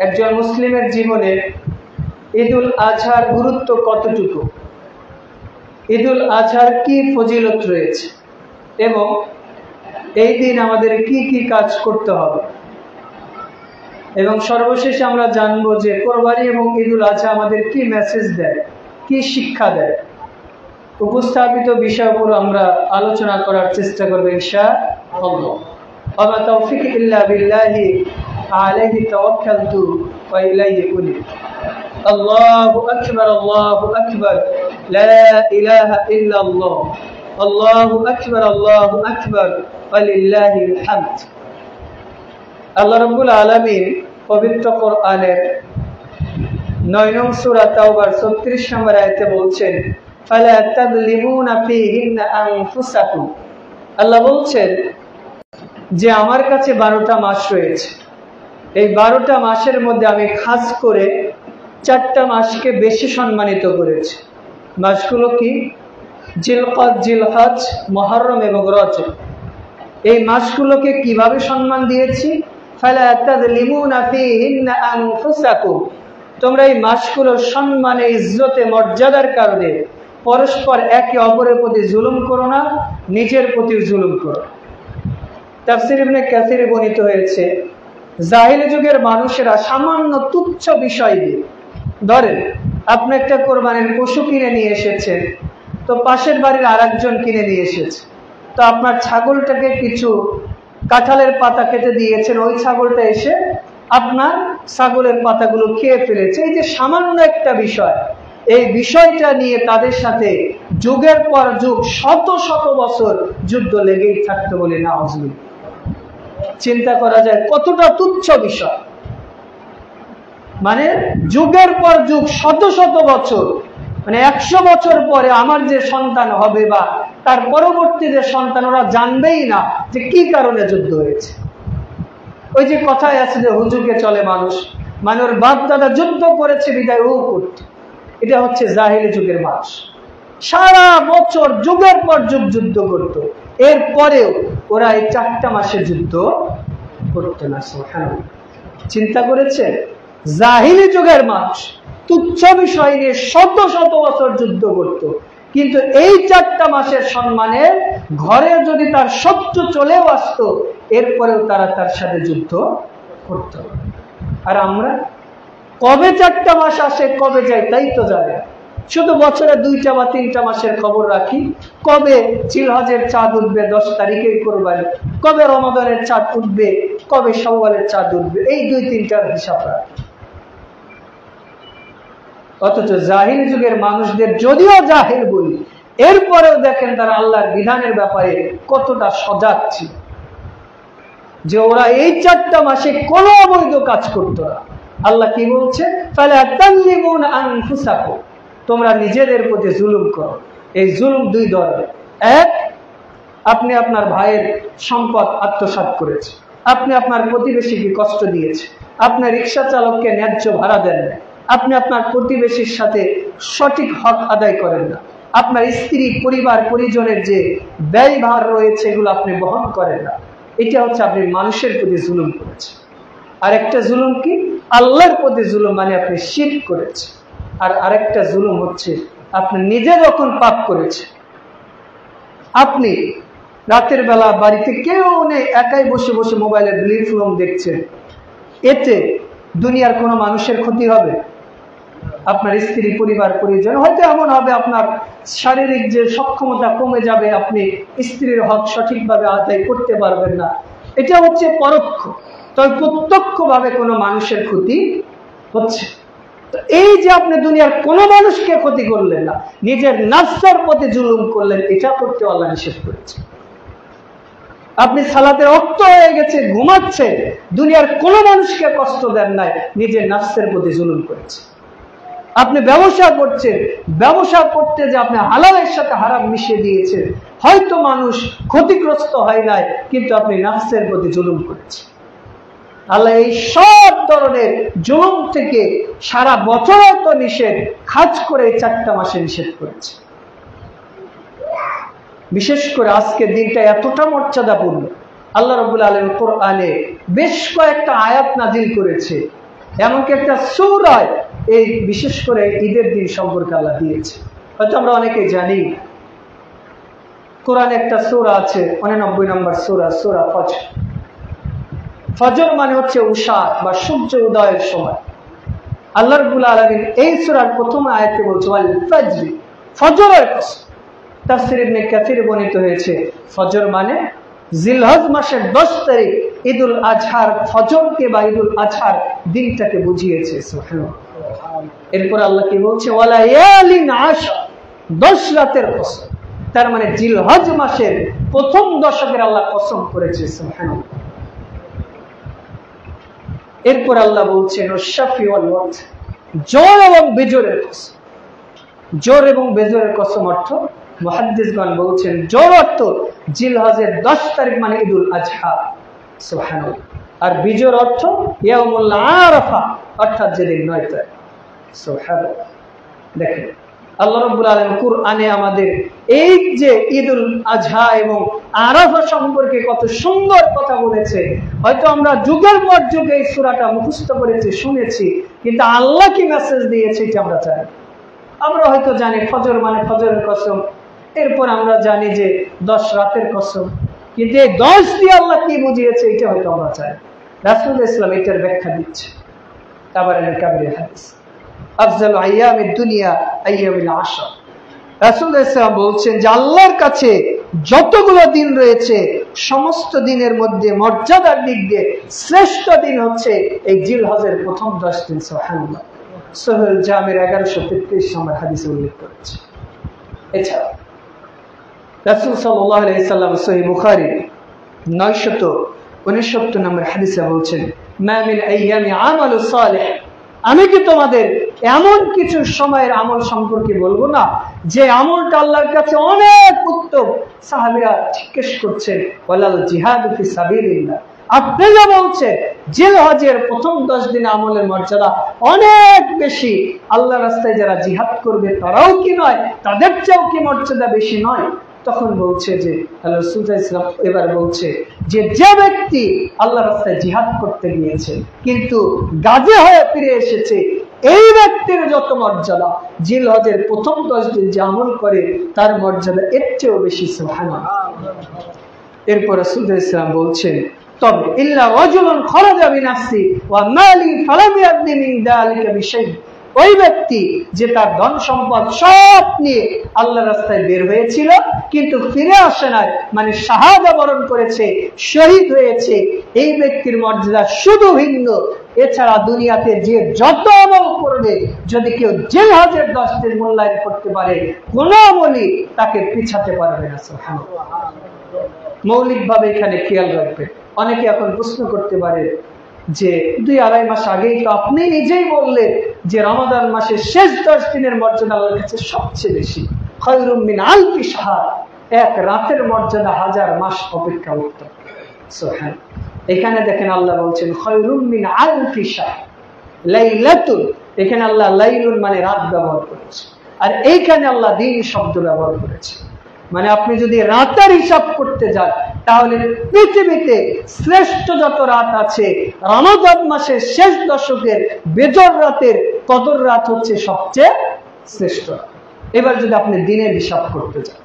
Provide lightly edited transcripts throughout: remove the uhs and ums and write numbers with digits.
একজন মুসলিমের জীবনে ঈদুল আজহার গুরুত্ব কতটুকু, ঈদুল আজহার কি ফজিলত রয়েছে এবং এই দিন আমাদের কি কি কাজ করতে হবে, এবং সর্বশেষে আমরা জানবো যে কোরবানি এবং ঈদুল আজহা আমাদের কি মেসেজ দেয়, কি শিক্ষা দেয়। উপস্থাপিত বিষয়ের উপর আমরা আলোচনা করার চেষ্টা করব ইনশাআল্লাহ। ওয়া তাওফিক ইল্লা বিল্লাহি আলাইহি তাওয়াক্কালতু ওয়া ইলাইহি উনি। আল্লাহু আকবার, আল্লাহু আকবার, লা ইলাহা ইল্লাল্লাহ, আল্লাহু আকবার, আল্লাহু আকবার, ওয়া লিল্লাহিল হামদ। আল্লাহ রাব্বুল আলামিন পবিত্র কোরআনের 9 নং সূরা তাওবার 36 নম্বর আয়াতে বলছেন, ফালা তাযলিমুনা ফীহিন্না আনফুসাকুম। আল্লাহ বলছেন যে আমার কাছে 12টা মাস রয়েছে, এই 12টা মাসের মধ্যে আমি খাস করে 4টা মাসকে বেশি সম্মানিত করেছি। মাসগুলো কি? জিলকদ, জিলহজ, মুহররম এবং রজব। এই মাসগুলোকে কিভাবে সম্মান দিয়েছি? ফালা তাযলিমুনা ফীহিন্না আনফুসাকুম। তোমরা এই মাসগুলোর সম্মানে, ইজ্জতে, মর্যাদার কারণে পরস্পর একে অপরের প্রতি জুলুম করো না, নিজের প্রতি জুলুম করো। তাফসীর ইবনে কাসিরে বর্ণিত হয়েছে, জাহিলি যুগের মানুষেরা সামান্য তুচ্ছ বিষয় দিয়ে, ধরেন আপনি একটা কোরবানির পশু কিনে নিয়ে এসেছেন, তো পাশের বাড়ির আরেকজন কিনে নিয়ে এসেছে, তো আপনার ছাগলটাকে কিছু কাঁঠালের পাতা কেটে দিয়েছেন, ওই ছাগলটা এসে আপনার ছাগলের পাতাগুলো খেয়ে ফেলেছে। এই যে সামান্য একটা বিষয়, এই বিষয়টা নিয়ে তাদের সাথে যুগের পর যুগ, শত শত বছর যুদ্ধ লেগেই থাকতে বলে না হজমি। চিন্তা করা যায় কতটা তুচ্ছ বিষয়, মানে যুগের পর যুগ, শত শত বছর, মানে 100 বছর পরে আমার যে সন্তান হবে বা তার পরবর্তী যে সন্তান, ওরা জানবেই না যে কি কারণে যুদ্ধ হয়েছে। ওই যে কথায় আছে যে হুজুকে চলে মানুষ, মানে ওর বাপ দাদা যুদ্ধ করেছে বিদায় ও করতে। এটা হচ্ছে জাহিলি যুগের মানুষ, সারা বছর যুগের পর যুগ যুদ্ধ করত, এরপরেও ওরা এই 4টা মাসে যুদ্ধ করতো না। সুবহানাল্লাহ, চিন্তা করেছে? জাহিলি যুগের মানুষ তুচ্ছ বিষয় নিয়ে শত শত বছর যুদ্ধ করত, কিন্তু এই 4টা মাসের সম্মানে ঘরে যদি তার শত্রু চলেও আসতো, এরপরেও তারা তার সাথে যুদ্ধ করত। আর আমরা কবে 4টা মাস আসে, কবে যায় তাই তো জানে, শুধু বছরে 2টা বা 3টা মাসের খবর রাখি। কবে জিলহজের চাঁদ উঠবে, 10 তারিখেই কোরবানি, কবে রমাদানের চাঁদ উঠবে, কবে শাওয়ালের চাঁদ উঠবে, এই 2-3টার হিসাব রাখি। অথচ জাহিল যুগের মানুষদের যদিও জাহিল বলি, এরপরেও দেখেন তারা আল্লাহর বিধানের ব্যাপারে কতটা সজাগ ছিল, যে ওরা এই 4টা মাসে কোনো অবৈধ কাজ করতো না। আল্লাহ কি বলছে? ফালা তাযলিমুনা আনফুসাকুম, তোমরা নিজেদের প্রতি জুলুম করো। এই জুলুম 2 ধরনের। এক, আপনি আপনার ভাইয়ের সম্পদ আত্মসাৎ করেছে, আপনি আপনার প্রতিবেশীকে কষ্ট দিয়েছে, আপনার রিকশা চালককে ন্যায্য ভাড়া দেন না, আপনি আপনার প্রতিবেশীর সাথে সঠিক হক আদায় করেন না, আপনার স্ত্রী, পরিবার, পরিজনের যে ব্যয়ভার রয়েছে এগুলো আপনি বহন করেন না। এটা হচ্ছে আপনি মানুষের প্রতি জুলুম করেছেন। আর একটা জুলুম কি? আল্লাহর প্রতি জুলুম, মানে আপনি শিরক করেছেন। আর আরেকটা জুলুম হচ্ছে আপনি নিজে যখন পাপ করেছেন, আপনি রাতের বেলা বাড়িতে কেউ নেই, একাই বসে বসে মোবাইলের ফিল্ম দেখছেন, এতে দুনিয়ার কোনো মানুষের ক্ষতি হবে? আপনার স্ত্রী, পরিবার, পরিজন, হয়তো এমন হবে আপনার শারীরিক যে সক্ষমতা কমে যাবে, আপনি স্ত্রীর হক সঠিকভাবে আদায় করতে পারবেন না। এটা হচ্ছে পরোক্ষ, তবে প্রত্যক্ষভাবে কোনো মানুষের ক্ষতি হচ্ছে। তো এই যে আপনি দুনিয়ার কোনো মানুষকে ক্ষতি করলেন না, নিজের নাফসের প্রতি জুলুম করলেন, এটা করতে আল্লাহ নিষেধ করেছে। আপনি সালাতের ওয়াক্ত হয়ে গেছে, ঘুমাচ্ছে, দুনিয়ার কোনো মানুষকে কষ্ট দেন নাই, নিজের নাফসের প্রতি জুলুম করেছে। আপনি ব্যবসা করছেন, ব্যবসা করতে যে আপনি হালালের সাথে হারাম মিশিয়ে দিয়েছেন, হয়তো মানুষ ক্ষতিগ্রস্ত হয় নাই, কিন্তু আপনি নাফসের প্রতি জুলুম করেছেন। আল্লাহ এই সব ধরনের জুলুম থেকে সারা বছরের তো নিষেধ, খাস করে 4টা মাসে নিষেধ করেছে। বিশেষ করে আজকের দিনটা এতটা মর্যাদাপূর্ণ, আল্লাহ রাব্বুল আলামিন কোরআনে বেশ কয়েকটা আয়াত নাজিল করেছে। এমনকি একটা সূরায় এই বিশেষ করে ঈদের দিন সম্পর্কে আল্লাহ দিয়েছে। হয়তো আমরা অনেকে জানি কোরআনে একটা সূরা আছে 89 নম্বর সূরা, সূরা ফজর। ফজর মানে হচ্ছে উষা বা সূর্য উদয়ের সময়। আল্লাহ রাব্বুল আলামিন এই সূরার প্রথম আয়াতে বলছে ওয়াল ফজর, ফজরের কসম। তাফসীর ইবনে কাসির বর্ণিত হয়েছে ফজর মানে জিলহজ মাসের 10 তারিখ ঈদুল আজহার ফজরকে বা ঈদুল আজহার দিনটাকে বুঝিয়েছে। সুবহানাল্লাহ। এরপর আল্লাহ কি বলছে ওয়ালায়ালিন আশর, 10 রাতের কসম। তার মানে জিলহজ মাসের প্রথম দশকের আল্লাহ কসম করেছে। সুবহানাল্লাহ। এরপর আল্লাহ বলছেন ওয়াশফি ওয়াল ওয়াত, জোর এবং বেজোরের কসম। জোর এবং বেজোরের কসম অর্থ মুহাদ্দিসগণ বলছেন জোর অর্থ জিলহজের 10 তারিখ মানে ঈদুল আজহা। সুবহানাল্লাহ। আর বিজোর অর্থ ইয়াউমুল আরাফা, অর্থাৎ যেদিন 9 তারিখ। সুবহানাল্লাহ। দেখেন আল্লাহ রাব্বুল আলামিন কুরআনে আমাদের এই যে ঈদুল আজহা এবং আরাফা সম্পর্কে কত সুন্দর কথা বলেছে। হয়তো আমরা যুগের পর যুগ এই সূরাটা মুখস্থ করেছি, শুনেছি, কিন্তু আল্লাহ কি মেসেজ দিয়েছে এটা আমরা জানি। আমরা হয়তো জানি ফজর মানে ফজরের কসম, এরপর আমরা জানি যে 10 রাতের কসম, কিন্তু এই 10 দিয়ে আল্লাহ কি বুঝিয়েছে এটা হয়তো আমরা জানি। রাসূলুল্লাহ ইসলাম এটার ব্যাখ্যা দিচ্ছে তাবারানী কাবীর হাদিস আফজালু আইয়ামিদ দুনিয়া আইয়ামুল আশর। রাসূলুল্লাহ ইসলাম বলছেন যে আল্লাহর কাছে যতগুলো দিন রয়েছে সমস্ত দিনের মধ্যে মর্যাদার দিক দিয়ে শ্রেষ্ঠ দিন হচ্ছে এই জিলহজের প্রথম 10 দিন। সুবহানাল্লাহ। সহিহ জামির 1133 নম্বর হাদিসে উল্লেখ করেছে। এছাড়া রাসূল সাল্লাল্লাহু আলাইহি সাল্লাম সহিহ বুখারী 969 নম্বর হাদিসে বলছেন মা মিন আইয়ামি আমালু সালিহ, আমি কি তোমাদের এমন কিছু সময়ের আমল সম্পর্কে বলবো না যে আমলটা আল্লাহর কাছে অনেক উত্তম। সাহাবীরা জিজ্ঞেস করছেন ওয়ালাল জিহাদু ফি সাবিলিল্লাহ, আপনি যা বলছেন জিলহজের প্রথম 10 দিন আমলের মর্যাদা অনেক বেশি, আল্লাহর রাস্তায় যারা জিহাদ করবে তারাও কি নয়, তাদের চেয়েও কি মর্যাদা বেশি নয়? তখন বলছে যে আল্লাহ রাসূল সাল্লাল্লাহু আলাইহি ওয়াসাল্লাম এবার বলছে যে যে ব্যক্তি আল্লাহর রাস্তায় জিহাদ করতে গিয়েছে কিন্তু গাজী হয়ে ফিরে এসেছে, এই ব্যক্তির যত মর্যাদা জিলহজের প্রথম 10 দিন যে আমল করে তার মর্যাদা এর চেয়েও বেশি। সুবহানাল্লাহ। এরপর রাসূল সাল্লাল্লাহু আলাইহি ওয়াসাল্লাম বলছেন তবে ইল্লা রাজুলুন খারাজা বিনাফসি ওয়া মালি ফালাম ইয়াদি মিন যালিকা বিশাই, ওই ব্যক্তি যে তার ধন সম্পদ সব নিয়ে আল্লাহর রাস্তায় বের হয়েছিল কিন্তু ফিরে আসে নাই, মানে শাহাদা বরণ করেছে, শহীদ হয়েছে, এই ব্যক্তির মর্যাদা শুধু ভিন্ন। এছাড়া দুনিয়াতে যে যত আমল করবে যদি কেউ জিলহজের 10 দিন মূল্যায়ন করতে পারে কোন আমলই তাকে পিছাতে পারবে না। সুবহানাল্লাহ। মৌলিকভাবে এখানে খেয়াল রাখবে, অনেকে এখন প্রশ্ন করতে পারে যে 2-2.5 মাস আগেই তো আপনি নিজেই বললেন যে রমাদান মাসের শেষ 10 দিনের মর্যাদা আল্লাহর কাছে সবচেয়ে বেশি। খায়রুম মিন আলফি শাহর, এক রাতের মর্যাদা 1000 মাস অপেক্ষা উত্তম। সুবহানাল্লাহ। এখানে দেখেন আল্লাহ বলছেন খায়রুম মিন আলফি শাহর, লাইলাতুন, এখানে আল্লাহ লাইলুন মানে রাত ব্যবহার করেছে, আর এইখানে আল্লাহ দিন শব্দ ব্যবহার করেছে। মানে আপনি যদি রাতের হিসাব করতে যান তাহলে পৃথিবীতে শ্রেষ্ঠ যত রাত আছে রমজান মাসের শেষ দশকের বেজর রাতের কদর রাত হচ্ছে সবচেয়ে শ্রেষ্ঠ। এবার যদি আপনি দিনের হিসাব করতে যান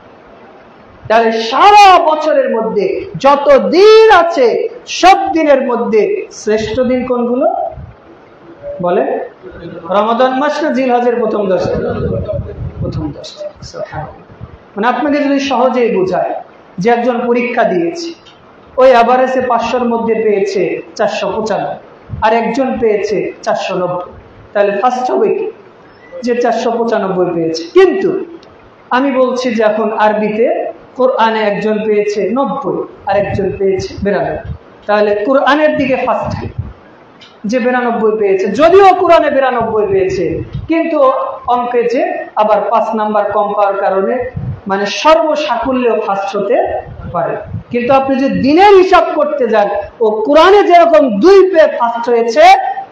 তাহলে সারা বছরের মধ্যে যত দিন আছে সব দিনের মধ্যে শ্রেষ্ঠ দিন কোনগুলো বলে? রমাদান মাস না জিলহজের প্রথম 10 দিন? প্রথম 10 দিন। সুবহানাল্লাহ। মানে আপনাকে যদি সহজেই বোঝায় যে একজন পরীক্ষা দিয়েছে, ওই এভারেজে 500-র মধ্যে পেয়েছে 495 আর একজন পেয়েছে 490, তাহলে ফার্স্ট হবে কি যে 495 পেয়েছে। কিন্তু আমি বলছি যে এখন আরবিতে কোরআনে একজন পেয়েছে 90 আর একজন পেয়েছে 92, তাহলে কোরআনের দিকে ফার্স্ট যে 92 পেয়েছে, যদিও কোরআনে 92 পেয়েছে কিন্তু অঙ্কে যে আবার 5 নাম্বার কম পাওয়ার কারণে মানে সর্বসাকুল্যে ফার্স্ট হতে পারে। কিন্তু আপনি যদি দিনের হিসাব করতে যান ও কোরআনে যেরকম 2 পেয়ে ফার্স্ট হয়েছে,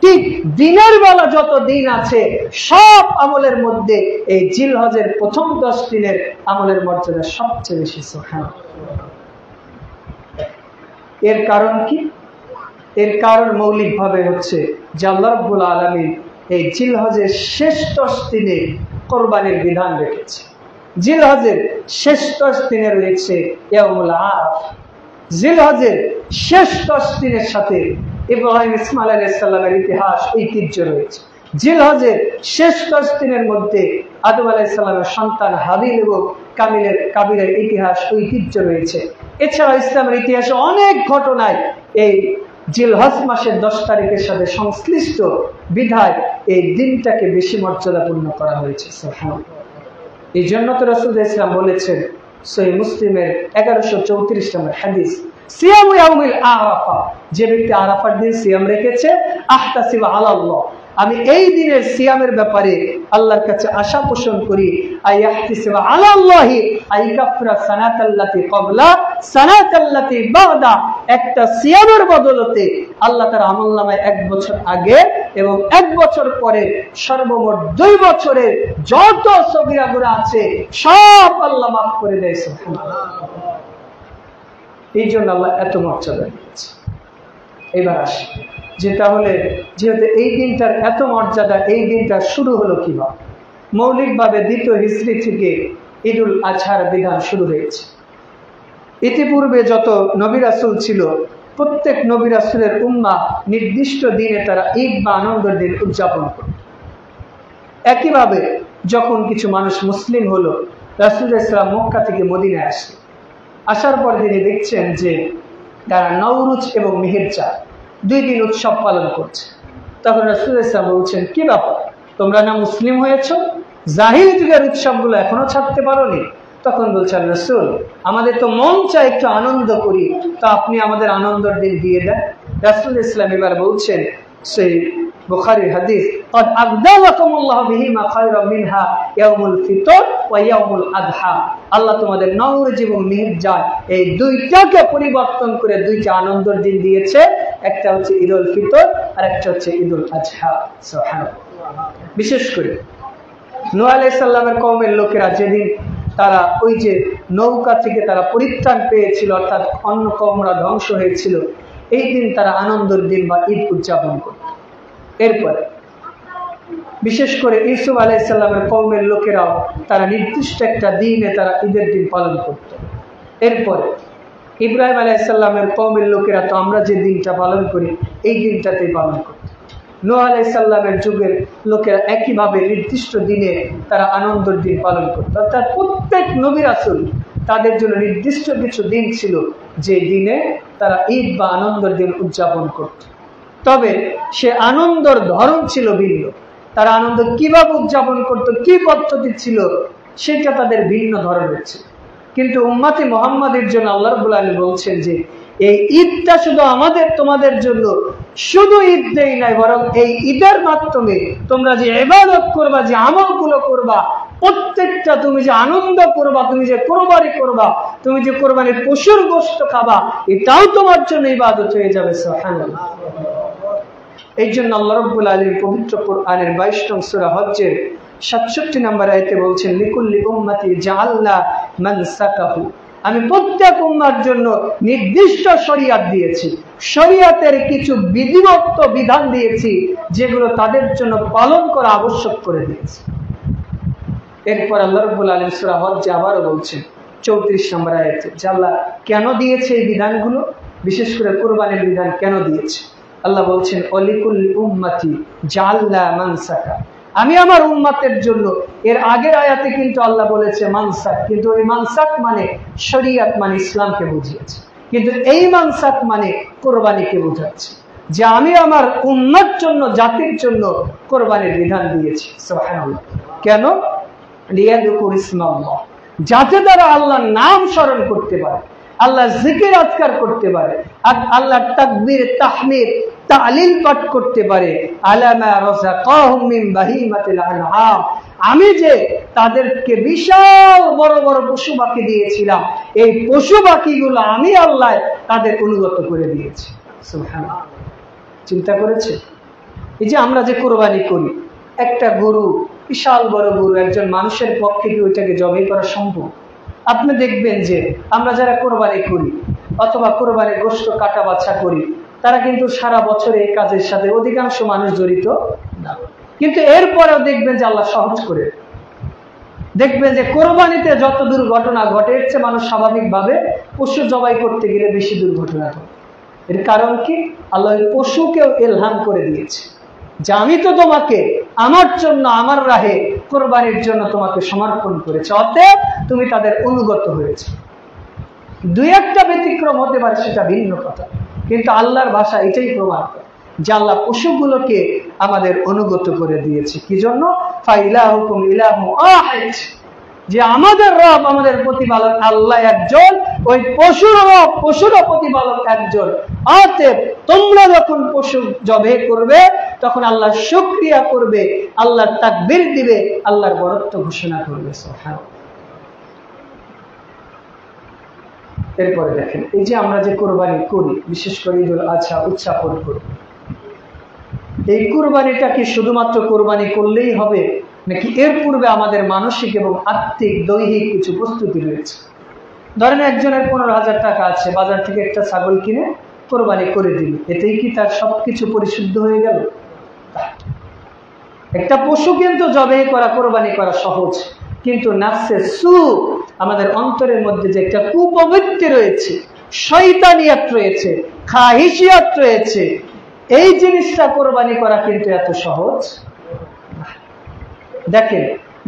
ঠিক দিনের বেলা যত দিন আছে সব আমলের মধ্যে এই জিলহজের প্রথম 10 দিনের আমলের মর্যাদা সবচেয়ে বেশি। সুবহানাল্লাহ। এর কারণ কি? এর কারণ মৌলিকভাবে হচ্ছে যে আল্লাহ রাব্বুল আলামিন এই জিলহজের শেষ 10 দিনে কোরবানির বিধান রেখেছে। জিলহজের শেষ 10 দিনে রয়েছে ইয়াউমুল আরাফা। জিলহজের শেষ 10 দিনের সাথে ইব্রাহিম ইসমাইল আলাইহিস সালামের ইতিহাস ঐতিহ্য রয়েছে। জিলহজের শেষ 10 দিনের মধ্যে আদম আলাইহিস সালামের সন্তান হাবিল এবং কাবিলের ইতিহাস ঐতিহ্য রয়েছে। এছাড়া ইসলামের ইতিহাসে অনেক ঘটনায় এই জিলহজ মাসের 10 তারিখের সাথে সংশ্লিষ্ট বিধায় এই দিনটাকে বেশি মর্যাদাপূর্ণ করা হয়েছে। এই জন্য তো রাসূলুল্লাহ ইসলাম বলেছেন সহিহ মুসলিমের 1134 নম্বর হাদিস, সিয়ামু ইয়াউমিল আরাফা, যে ব্যক্তি আরাফার দিন সিয়াম রেখেছে, আহতাসিবু আলাল্লাহ, আমি এই দিনের সিয়ামের ব্যাপারে আল্লাহর কাছে আশা পোষণ করি, আইয়াহতিসিবু আলাল্লাহি আইকাফরা সানাতাল্লাতি ক্বাবলা সানাতাল্লাতি বাদা, একটা সিয়ামের বদলতে আল্লাহ তার আমলনামায় 1 বছর আগে এবং 1 বছর পরে সর্বমোট 2 বছরের যত সগীরা গুনাহ আছে সব আল্লাহ মাফ করে দেয়। সুবহানাল্লাহ। এই জন্য আল্লাহ এত মর্যাদা দিয়েছে। এবার আসি যে তাহলে যেহেতু এই দিনটার এত মর্যাদা, এই দিনটা শুরু হলো কিভাবে? মৌলিকভাবে 2য় হিজরি থেকে ঈদুল আজহার বিধান শুরু হয়েছে। ইতিপূর্বে যত নবী রাসূল ছিল, প্রত্যেক নবী রাসূলের উম্মাহ নির্দিষ্ট দিনে তারা ঈদ বা আনন্দের দিন উদযাপন করত। একইভাবে যখন কিছু মানুষ মুসলিম হলো, রাসূলুল্লাহ সাল্লাল্লাহু আলাইহি ওয়াসাল্লাম মক্কা থেকে মদিনায় আসলেন। আসার পর তিনি দেখছেন যে তারা নওরুজ এবং মেহেরজাহ 2 দিন উৎসব পালন করছে। তখন রাসূলুল্লাহ সাল্লাল্লাহু আলাইহি ওয়াসাল্লাম বলছেন, কি ব্যাপার, তোমরা না মুসলিম হয়েছো, জাহিল যুগের উৎসবগুলো এখনো ছাড়তে পারোনি? তখন বলছেন, রাসূল, আমাদের তো মন চায় একটু আনন্দ করি, তো আপনি আমাদের আনন্দের দিন দিয়ে দেন। রাসূলুল্লাহ সাল্লাল্লাহু আলাইহি ওয়াসাল্লাম এবার বলছেন, সেই বুখারীর হাদিস, ক্বাদ আবদালাকুমুল্লাহু বিহিমা খায়রাম মিনহা ইয়াউমুল ফিতর ওয়া ইয়াউমুল আযহা, আল্লাহ তোমাদের নওরুজ এবং মেহেরজাহ এই 2টাকে পরিবর্তন করে 2টা আনন্দের দিন দিয়েছে। একটা হচ্ছে ঈদুল ফিতর আর একটা হচ্ছে ঈদুল আযহা। সুবহানাল্লাহ। বিশেষ করে নূহ আলাইহিস সালামের কওমের লোকেরা যেদিন তারা ওই যে নৌকা থেকে তারা পরিত্রাণ পেয়েছিল, অর্থাৎ অন্য কওমরা ধ্বংস হয়েছিল, এই দিন তারা আনন্দের দিন বা ঈদ উদযাপন করত। এরপরে বিশেষ করে ইউসুফ আলাইহিস সালামের কওমের লোকেরাও তারা নির্দিষ্ট একটা দিনে তারা ঈদের দিন পালন করত। এরপরে ইব্রাহিম আলাইহিস সালামের কওমের লোকেরা তো আমরা যে দিনটা পালন করি এই দিনটাতেই পালন করত। নূহ আলাইহিস সালামের যুগের লোকেরা একইভাবে নির্দিষ্ট দিনে তারা আনন্দের দিন পালন করত। অর্থাৎ প্রত্যেক নবী রাসূল তাদের জন্য নির্দিষ্ট কিছু দিন ছিল যে দিনে তারা ঈদ বা আনন্দের দিন উদযাপন করত। তবে সে আনন্দের ধরন ছিল ভিন্ন, তারা আনন্দ কিভাবে উদযাপন করত, কি পদ্ধতি ছিল, সেটা তাদের ভিন্ন ধরনের ছিল। কিন্তু উম্মতে মুহাম্মাদের জন্য আল্লাহ রাব্বুল আলামিন বলছেন যে এই ঈদটা শুধু আমাদের তোমাদের জন্য শুধু ঈদ দেই নাই, বরং এই ঈদের মাধ্যমে তোমরা যে ইবাদত করবা, যে আমলগুলো করবা, প্রত্যেকটা তুমি যে আনন্দ করবা, তুমি যে কোরবানি করবা, তুমি যে কোরবানির পশুর গোশত খাবা, এটাও তোমার জন্য ইবাদত হয়ে যাবে। সুবহানাল্লাহ। এই জন্য আল্লাহ রাব্বুল আলামিন পবিত্র কোরআনের 22 নং সূরা হজ্জের 67 নম্বর আয়াতে বলছেন, লিকুল্লি উম্মতি জাআলনা মানসাকাহু, আমি প্রত্যেক উম্মার জন্য নির্দিষ্ট শরীয়ত দিয়েছি, শরীয়তের কিছু বিধিবদ্ধ বিধান দিয়েছি যেগুলো তাদের জন্য পালন করা আবশ্যক করে দিয়েছি। এরপর আল্লাহ রাব্বুল আলামিন সূরা হজ্জে আবারও বলছেন 34 নম্বর আয়াতে যে আল্লাহ কেন দিয়েছে এই বিধানগুলো, বিশেষ করে কুরবানির বিধান কেন দিয়েছে। আল্লাহ বলছেন, অলিকুল্লি উম্মতি জাআলনা মানসাকা, আমি আমার উম্মতের জন্য, এর আগের আয়াতে কিন্তু আল্লাহ বলেছে মানসাক, কিন্তু ওই মানসাক মানে শরীয়ত মানে ইসলামকে বুঝিয়েছে, কিন্তু এই মানসাক মানে কোরবানিকে বোঝাচ্ছে যে আমি আমার উম্মত জন্য, জাতির জন্য কোরবানির বিধান দিয়েছি। সুবহানাল্লাহ। কেন? লিয়াযকুর ইসমাল্লাহ, যাতে তারা আল্লাহর নাম স্মরণ করতে পারে, আল্লাহ জিকির আজকার করতে পারে, আর আল্লাহ তাকবীর তাহমিদ তালিল পাঠ করতে পারে, আলামা রাযাকাহুম মিন বাহিমাতিল আনআম, আমি যে তাদেরকে বিশাল বড় বড় পশু পাখি দিয়েছিলাম, এই পশু পাখিগুলো আমি আল্লাহ তাদের অনুগত করে দিয়েছি। সুবহানাল্লাহ। চিন্তা করেছে, এই যে আমরা যে কোরবানি করি, একটা গরু, বিশাল বড় গরু, একজন মানুষের পক্ষে কি ওইটাকে জবাই করা সম্ভব? আপনি দেখবেন যে আমরা যারা কোরবানি করি অথবা কোরবানির গোশত কাটা বাছা করি, তারা কিন্তু সারা বছরে এই কাজের সাথে অধিকাংশ মানুষ জড়িত না, কিন্তু এরপরেও দেখবেন যে আল্লাহ সহজ করে। দেখবেন যে কোরবানিতে যত দুর্ঘটনা ঘটে, এর চেয়ে মানুষ স্বাভাবিকভাবে পশু জবাই করতে গেলে বেশি দুর্ঘটনা ঘটে। এর কারণ কি? আল্লাহ পশুকেও ইলহাম করে দিয়েছে যে আমি তো তোমাকে আমার জন্য, আমার রাহে কোরবানির জন্য তোমাকে সমর্পণ করেছে, অতএব তুমি তাদের অনুগত হয়েছে। দুই একটা ব্যতিক্রম হতে পারে, সেটা ভিন্ন কথা, কিন্তু আল্লাহর ভাষা এটাই প্রমাণ করে যে আল্লাহ পশুগুলোকে আমাদের অনুগত করে দিয়েছে। কি জন্য? ফাইলাহুকুম ইলাহু ওয়াহিদ, যে আমাদের রব, আমাদের প্রতিপালক আল্লাহ একজন, ওই পশুর রব, পশুরও প্রতিপালক একজন। অতএব তোমরা যখন পশু জবাই করবে তখন আল্লাহর শুকরিয়া করবে, আল্লাহর তাকবীর দিবে, আল্লাহর বরত্ব ঘোষণা করবে। সুবহানাল্লাহ। এরপরে দেখেন, এই যে আমরা যে কোরবানি করি, বিশেষ করে ঈদুল আজহা উদযাপন করি, এই কোরবানিটা কি শুধুমাত্র কোরবানি করলেই হবে, নাকি এর পূর্বে আমাদের মানসিক এবং আত্মিক দৈহিক কিছু প্রস্তুতি রয়েছে? ধরেন একজনের 15,000 টাকা আছে, বাজার থেকে একটা ছাগল কিনে কোরবানি করে দিল, এতেই কি তার সবকিছু পরিশুদ্ধ হয়ে গেল? একটা পশু কিন্তু জবাই করা, কোরবানি করা সহজ, কিন্তু নাফসে সু, আমাদের অন্তরের মধ্যে যে একটা কুপ্রবৃত্তি রয়েছে, শয়তানিয়াত রয়েছে, খাহিশিয়াত রয়েছে, এই জিনিসটা কোরবানি করা কিন্তু এত সহজ। দেখেন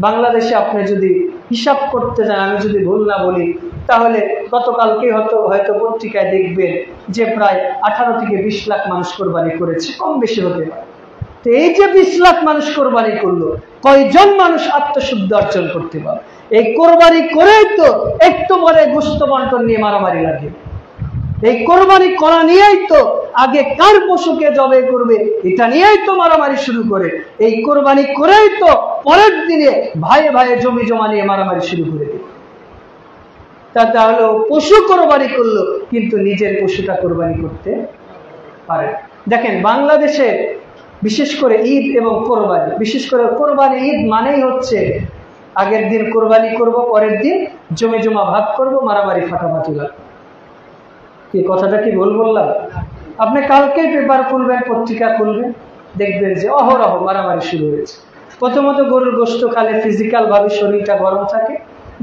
বাংলাদেশে আপনি যদি হিসাব করতে যান, আমি যদি ভুল না বলি, তাহলে গতকালকে হয়তো পত্রিকায় দেখবেন যে প্রায় 18 থেকে 20 লাখ মানুষ কোরবানি করেছে, কম বেশি হতে পারে। তো এই যে 20 লাখ মানুষ কোরবানি করলো, কয়জন মানুষ আত্মশুদ্ধি অর্জন করতে পারে? এই কোরবানি করেই তো একটু পরে গোশত বন্টন নিয়ে মারামারি লাগে। এই কোরবানি করা নিয়েই তো আগে কার পশুকে জবাই করবে এটা নিয়েই তো মারামারি শুরু করে। এই কোরবানি করেই তো পরের দিনে ভাইয়ে ভাইয়ে জমি জমা নিয়ে মারামারি শুরু করে দেবে। তাহলে পশু কোরবানি করলো, কিন্তু নিজের পশুটা কোরবানি করতে পারে। দেখেন বাংলাদেশে বিশেষ করে ঈদ এবং কোরবানি, বিশেষ করে কোরবানি ঈদ মানেই হচ্ছে আগের দিন কোরবানি করব, পরের দিন জমি জমা ভাগ করব, মারামারি ফাটাফাটি লাগবে। কি কথাটা কি ভুল বললাম? আপনি কালকেই পেপার খুলবেন, পত্রিকা খুলবেন, দেখবেন যে অহরহ মারামারি শুরু হয়েছে। প্রথমত গরুর গোশত খালে ফিজিক্যাল ভাবে শরীরটা গরম থাকে,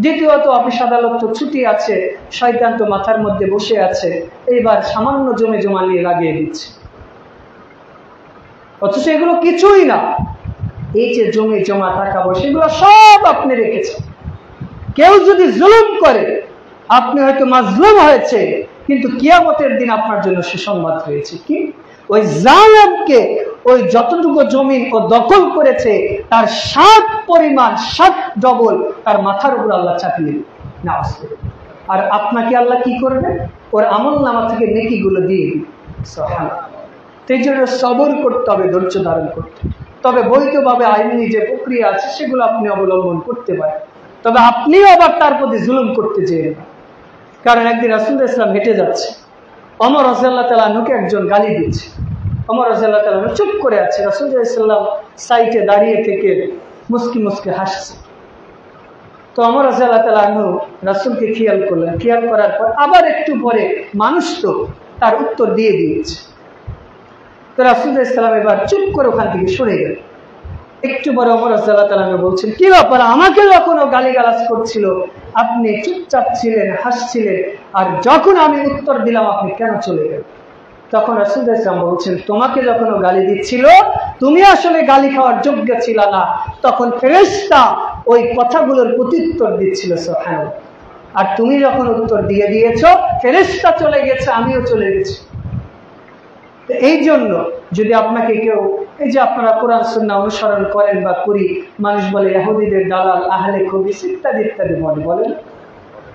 দ্বিতীয়ত অফিস আদালত তো ছুটি আছে, শয়তান তো মাথার মধ্যে বসে আছে, এইবার সামান্য জমি জমা নিয়ে লাগিয়ে দিচ্ছে, অথচ এগুলো কিছুই না। এই যে জমি জমা টাকা পয়সা, এগুলো সব আপনি রেখেছেন। কেউ যদি জুলুম করে, আপনি হয়তো মাজলুম হয়েছে, কিন্তু কিয়ামতের দিন আপনার জন্য সুসংবাদ রয়েছে। কি? ওই জালেমকে ওই যতটুকু জমি ও দখল করেছে তার 7 পরিমাণ, 7 ডবল তার মাথার উপর আল্লাহ চাপিয়ে না আসবে। আর আপনাকে আল্লাহ কি করবে? ওর আমল নামা থেকে নেকিগুলো দিয়ে দিবে। সুবহানাল্লাহ। সেই জন্য সবর করতে হবে, ধৈর্য ধারণ করতে। তবে বৈধভাবে আইনি যে প্রক্রিয়া আছে সেগুলো আপনি অবলম্বন করতে পারেন, তবে আপনিও আবার তার প্রতি জুলুম করতে চেয়েন না। কারণ একদিন রাসূলুল্লাহ সাল্লাল্লাহু আলাইহি ওয়াসাল্লাম হেঁটে যাচ্ছে, ওমর রাদিয়াল্লাহু তাআলা আনহুকে একজন গালি দিয়েছে। ওমর রাদিয়াল্লাহু তাআলা আনহু চুপ করে আছে, রাসূলুল্লাহ সাল্লাল্লাহু আলাইহি ওয়াসাল্লাম সাইডে দাঁড়িয়ে থেকে মুস্কি মুস্কি হাসছে। তো ওমর রাদিয়াল্লাহু তাআলা আনহু রাসূলকে খেয়াল করলেন, খেয়াল করার পর আবার একটু পরে মানুষ তো তার উত্তর দিয়ে দিয়েছে। তো রাসূলুল্লাহ সাল্লাল্লাহু আলাইহি ওয়াসাল্লাম এবার চুপ করে ওখান থেকে সরে গেলেন। একটু পরে ওমর রাদিয়াল্লাহু তাআলা আনহু বলছেন, কি ব্যাপার, আমাকে যখন ও গালিগালাজ করছিল আপনি চুপচাপ ছিলেন, হাসছিলেন, আর যখন আমি উত্তর দিলাম আপনি কেন চলে গেলেন? তখন রাসূলুল্লাহ সাল্লাল্লাহু আলাইহি ওয়াসাল্লাম বলছেন, তোমাকে যখন ও গালি দিচ্ছিল তুমি আসলে গালি খাওয়ার যোগ্য ছিল না, তখন ফেরেশতা ওই কথাগুলোর প্রত্যুত্তর দিচ্ছিল। সুবহানাল্লাহ। আর তুমি যখন উত্তর দিয়ে দিয়েছো, ফেরেশতা চলে গেছে, আমিও চলে গেছি। এই জন্য যদি আপনাকে কেউ, এই যে আপনারা কোরআন সুন্নাহ অনুসরণ করেন বা করি, মানুষ বলে ইহুদিদের দালাল, আহলে খবিস ইত্যাদি ইত্যাদি বলেন,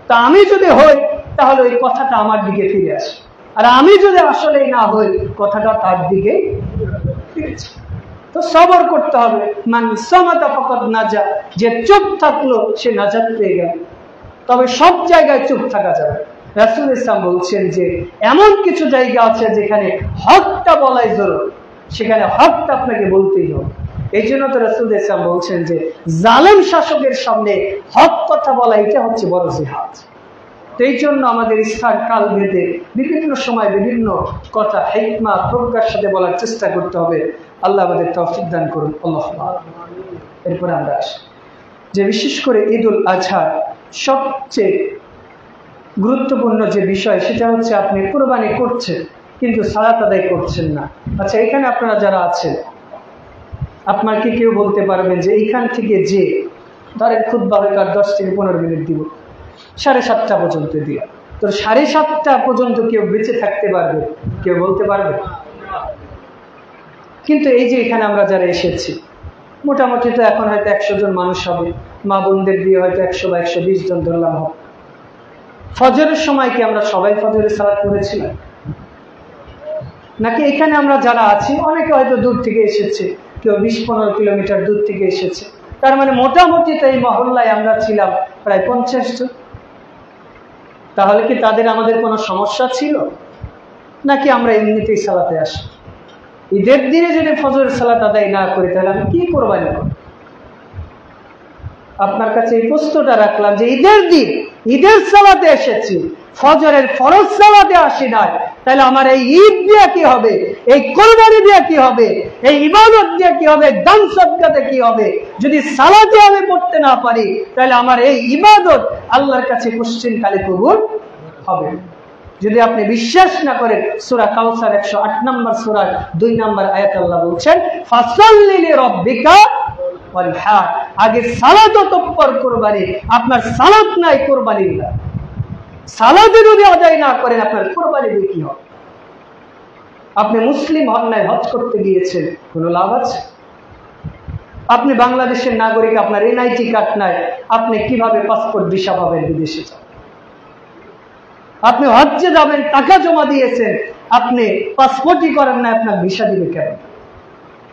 তা আমি যদি হই তাহলে ওই কথাটা আমার দিকে ফিরে আসে, আর আমি যদি আসলেই না হই কথাটা তার দিকে ফিরেছে। তো সবর করতে হবে। মান সামাতা ফাকাদ নাজা, যে চুপ থাকলো সে নাজাত পেয়ে গেল। তবে সব জায়গায় চুপ থাকা যাবে। রাসূল ইসলাম বলছেন যে এমন কিছু জায়গা আছে যেখানে হকটা বলাই জরুরি, সেখানে হকটা আপনাকে বলতেই হবে। এই জন্য তো রাসূল ইসলাম বলছেন যে জালেম শাসকের সামনে হক কথা বলা, এটা হচ্ছে বড় জিহাদ। এই জন্য আমাদের স্থান কাল ভেদে বিভিন্ন সময় বিভিন্ন কথা হিকমা প্রজ্ঞার সাথে বলার চেষ্টা করতে হবে। আল্লাহ আমাদের তৌফিক দান করুন। আল্লাহুম্মা। এরপরে আমরা আসি যে বিশেষ করে ঈদুল আজহার সবচেয়ে গুরুত্বপূর্ণ যে বিষয় সেটা হচ্ছে আপনি কুরবানি করছেন কিন্তু সালাত আদায় করছেন না। আচ্ছা, এখানে আপনারা যারা আছেন আপনাকে কেউ বলতে পারবেন যে এইখান থেকে যে ধরেন খুতবা হয়তো 10 থেকে 15 মিনিট দিব, 7:30 পর্যন্ত দিয়ে, তো 7:30 পর্যন্ত কেউ বেঁচে থাকতে পারবে? কেউ বলতে পারবে? কিন্তু এই যে এখানে আমরা যারা এসেছি মোটামুটি তো এখন হয়তো 100 জন মানুষ হবে, মা বোনদের দিয়ে হয়তো 100 বা 120 জন ধরলাম হবে। ফজরের সময় কি আমরা সবাই ফজরের সালাত করেছিলাম? নাকি এখানে আমরা যারা আছি অনেকে হয়তো দূর থেকে এসেছে, কেউ 20-15 কিলোমিটার দূর থেকে এসেছে, তার মানে মোটামুটি তো এই মহল্লায় আমরা ছিলাম প্রায় 50 জন। তাহলে কি তাদের আমাদের কোনো সমস্যা ছিল? নাকি আমরা এমনিতেই সালাতে আসি? ঈদের দিনে যদি ফজরের সালাত আদায় না করি তাহলে আমি কি কোরবানি করব? আপনার কাছে এই প্রশ্নটা রাখলাম যে ঈদের দিন ঈদের সালাতে এসেছি, ফজরের ফরজ সালাতে আসি নাই, তাহলে আমার এই ঈদ দিয়ে কি হবে? এই কোরবানি দিয়ে কি হবে? এই ইবাদত দিয়ে কি হবে? দান সদকাতে কি হবে? যদি সালাতে আমি পড়তে না পারি তাহলে আমার এই ইবাদত আল্লাহর কাছে কোশ্চেনকালে কবুল হবে। যদি আপনি বিশ্বাস না করেন, সূরা কাউসার 108 নম্বর সূরা 2 নম্বর আয়াত আল্লাহ বলছেন ফাসাল্লি লিরাব্বিকা ওয়ানহার, আগে সালাত অতঃপর কুরবানি। আপনার সালাত নাই, কুরবানি না। সালাত যদি আদায় না করেন আপনার কুরবানি দিয়ে কি হবে? আপনি মুসলিম হন নাই, হজ করতে গিয়েছেন, কোনো লাভ আছে? আপনি বাংলাদেশের নাগরিক, আপনার এনআইটি কার্ড নাই, আপনি কিভাবে পাসপোর্ট ভিসা পাবেন বিদেশে যান? আপনি হজ্জে যাবেন, টাকা জমা দিয়েছেন, আপনি পাসপোর্টই করেন না, আপনার ভিসা দিবে কেন?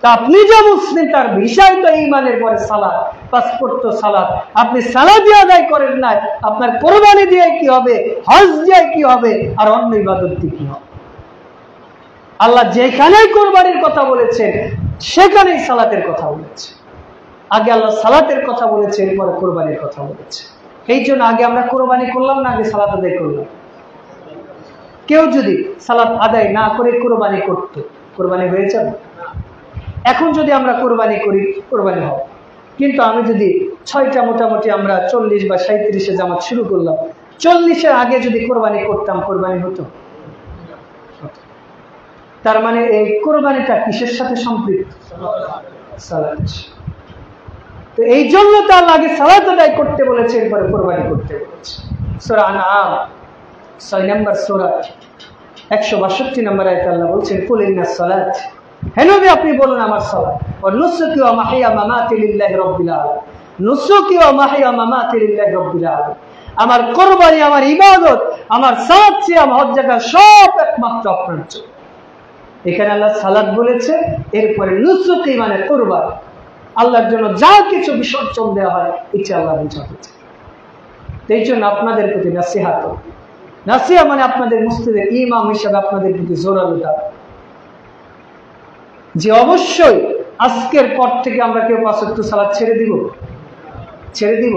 তা আপনি যে মুসলিম তার ভিসাই তো ঈমানের পরে সালাত, পাসপোর্ট তো সালাত। আপনি সালাত দিয়ে আদায় করেন নাই, আপনার কোরবানি দিয়ে কি হবে? হজ দিয়ে কি হবে? আর অন্য ইবাদত দিয়ে কি হবে? আল্লাহ যেখানেই কোরবানির কথা বলেছেন সেখানেই সালাতের কথা বলেছে। আগে আল্লাহ সালাতের কথা বলেছে, এরপরে কোরবানির কথা বলেছে। এই জন্য আগে আমরা কোরবানি করলাম না, আগে সালাত আদায় করলাম? কেউ যদি সালাত আদায় না করে কোরবানি করতো, কোরবানি হয়ে যাবে? এখন যদি আমরা কোরবানি করি, কোরবানি হবে। কিন্তু আমি যদি 6টা মোটামুটি আমরা 40 বা 37-এ জামাত শুরু করলাম, 40-এর আগে যদি কোরবানি করতাম, কোরবানি হতো? তার মানে এই কোরবানিটা কিসের সাথে সম্পৃক্ত? সালাত। তো এই জন্য তো আল্লাহ আগে সালাত আদায় করতে বলেছে, এরপরে কোরবানি করতে বলেছে। সূরা আনআম 6 নম্বর সূরা 162 নম্বর আয়াতে আল্লাহ বলছেন কুল ইন্নাস সালাত, হে নবী আপনি বলুন আমার সালাত, ওয়া নুসুকি ওয়া মাহইয়া মামাতি লিল্লাহি রাব্বিল আলামিন, নুসুকি ওয়া মাহইয়া মামাতি লিল্লাহি রাব্বিল আলামিন, আমার কুরবানি, আমার ইবাদত, আমার সালাত, সিয়াম, হজ, যাকাত সব একমাত্র আপনার জন্য। এখানে আল্লাহ সালাত বলেছে, এরপরে নুসুকি মানে কুরবানি, আল্লাহর জন্য যা কিছু বিসর্জন দেওয়া হয় এটা আল্লাহ বুঝাতে চায়। এই জন্য আপনাদের প্রতি নাসিহাত, নাসিহা মানে আপনাদের মুসলিমের ইমাম হিসাবে আপনাদের প্রতি জোরালো দাবি যে অবশ্যই আজকের পর থেকে আমরা কেউ 5 ওয়াক্ত সালাত ছেড়ে দিব? ছেড়ে দিব?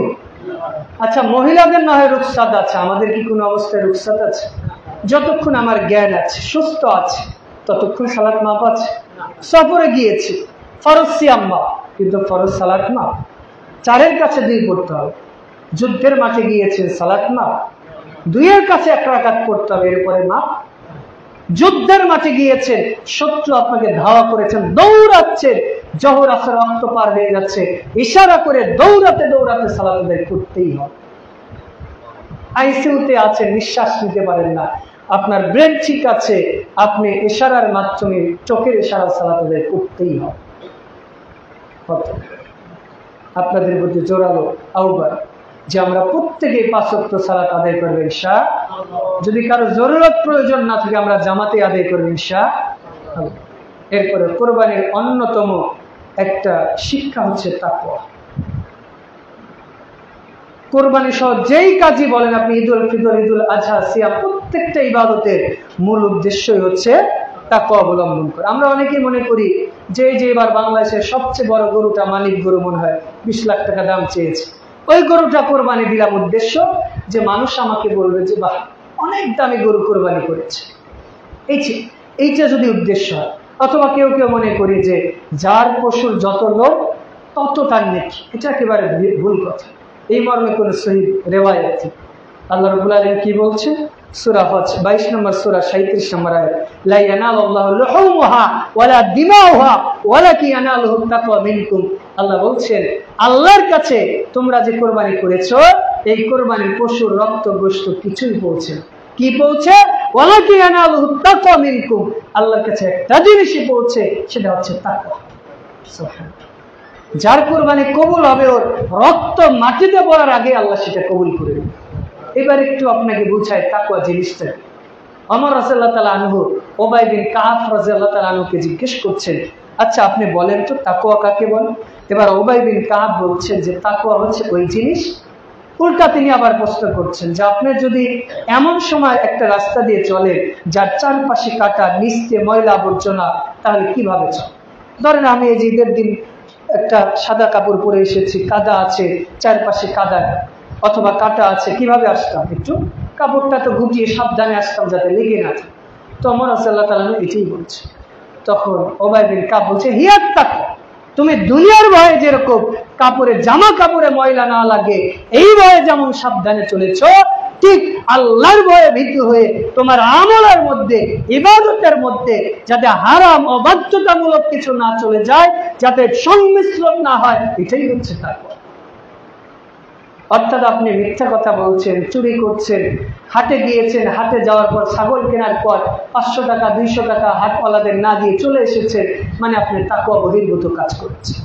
আচ্ছা, মহিলাদের না হয় রুখসাত আছে, আমাদের কি কোনো অবস্থায় রুখসাত আছে? যতক্ষণ আমার জ্ঞান আছে, সুস্থ আছে, ততক্ষণ সালাত মাপ আছে। সফরে গিয়েছি, ফরজ সিয়াম মাপ, কিন্তু ফরজ সালাত মাপ। 4-এর কাছে 2 পড়তে হবে। যুদ্ধের মাঠে গিয়েছেন, সালাত মাপ। 2-এর কাছে 1 রাকাত পড়তে হবে, এরপরে মাপ। যুদ্ধের মাঠে গিয়েছেন, শত্রু আপনাকে ধাওয়া করেছেন, দৌড়াচ্ছেন, জোহর আসর রক্ত পার হয়ে যাচ্ছে, ইশারা করে দৌড়াতে দৌড়াতে সালাত আদায় করতেই হবে। আইসিইউতে আছেন, নিঃশ্বাস নিতে পারেন না, আপনার ব্রেন ঠিক আছে, আপনি ইশারার মাধ্যমে, চোখের ইশারা সালাত আদায় করতেই হবে। আপনাদের প্রতি জোরালো আহ্বান যে আমরা প্রত্যেকেই 5 ওয়াক্ত সালাত আদায় করবো ইনশাআল্লাহ। যদি কারো জরুরত প্রয়োজন না থাকে আমরা জামাতে আদায় করবো ইনশাআল্লাহ। এরপরে কোরবানির অন্যতম একটা শিক্ষা হচ্ছে তাকওয়া। কোরবানি সহ যেই কাজই বলেন আপনি, ঈদুল ফিতর, ঈদুল আজহা, সিয়াম, প্রত্যেকটা ইবাদতের মূল উদ্দেশ্যই হচ্ছে তাকওয়া অবলম্বন করা। আমরা অনেকেই মনে করি যে এবার বাংলাদেশের সবচেয়ে বড় গরুটা মানিক গরু মনে হয় 20 লাখ টাকা দাম চেয়েছে, ওই গরুটা কোরবানি দিলাম উদ্দেশ্য, যে মানুষ আমাকে বলবে যে বাহ অনেক দামি গরু কোরবানি করেছে, এইটা যদি উদ্দেশ্য হয়। অথবা কেউ কেউ মনে করি যে যার পশুর যত লোক তত তার নেকি, এটা একেবারে ভুল কথা। এই মর্মে কোন সহিহ রিওয়ায়াত নেই। আল্লাহ রাব্বুল আলামিন কি বলছেন? সূরা হজ 22 নম্বর সূরা 37 নম্বর আয়াত, লা ইয়ানালুল্লাহু লুহুমুহা ওয়ালা দিমাউহা ওয়ালাকিন ইয়ানালুহু তাকওয়া মিনকুম। আল্লাহ বলছেন আল্লাহর কাছে তোমরা যে কোরবানি করেছো এই কোরবানির পশুর রক্ত গোশত কিছুই পৌঁছে না। কি পৌঁছে? ওয়ালাকিন ইয়ানালুহু তাকওয়া মিনকুম। আল্লাহর কাছে একটা জিনিসই পৌঁছে, সেটা হচ্ছে তাকওয়া। সুবহানাল্লাহ। যার কোরবানি কবুল হবে ওর রক্ত মাটিতে পড়ার আগে আল্লাহ সেটা কবুল করে দেবে। এবার একটু আপনাকে বুঝায় তাকওয়া জিনিসটা। ওমর রাদিয়াল্লাহু তাআলা আনহু উবাই বিন কাব রাদিয়াল্লাহু তাআলা আনহুকে জিজ্ঞেস করছেন, আচ্ছা আপনি বলেন তো তাকওয়া কাকে বলে? এবার উবাই বিন কাব বলছেন যে তাকওয়া হচ্ছে ওই জিনিস। উল্টা তিনি আবার প্রশ্ন করছেন যে আপনি যদি এমন সময় একটা রাস্তা দিয়ে চলেন যার চারপাশে কাটা, নিচে ময়লা আবর্জনা, তাহলে কিভাবে চল? ধরেন আমি এই যে ঈদের দিন একটা সাদা কাপড় পরে এসেছি, কাদা আছে, চারপাশে কাদা অথবা কাটা আছে, কিভাবে আসতাম? একটু কাপড়টা তো গুটিয়ে সাবধানে আসতাম যাতে লেগে না থাকে। তো ওমর রাদিয়াল্লাহু তাআলা এটাই বলছে। তখন উবাই বিন কাব বলছে হিয়াত তাকওয়া, তুমি দুনিয়ার ভয়ে যেরকম কাপড়ে জামা কাপড়ে ময়লা না লাগে এই ভয়ে যেমন সাবধানে চলেছ, ঠিক আল্লাহর ভয়ে ভীতু হয়ে তোমার আমলের মধ্যে, ইবাদতের মধ্যে যাতে হারাম অবাধ্যতামূলক কিছু না চলে যায়, যাতে সংমিশ্রণ না হয়, এটাই হচ্ছে তাকওয়া। অর্থাৎ আপনি মিথ্যা কথা বলছেন, চুরি করছেন, হাটে গিয়েছেন, হাটে যাওয়ার পর ছাগল কেনার পর 500 টাকা 200 টাকা হাটওয়ালাদের না দিয়ে চলে এসেছেন, মানে আপনি তাকওয়া বহির্ভূত কাজ করছেন।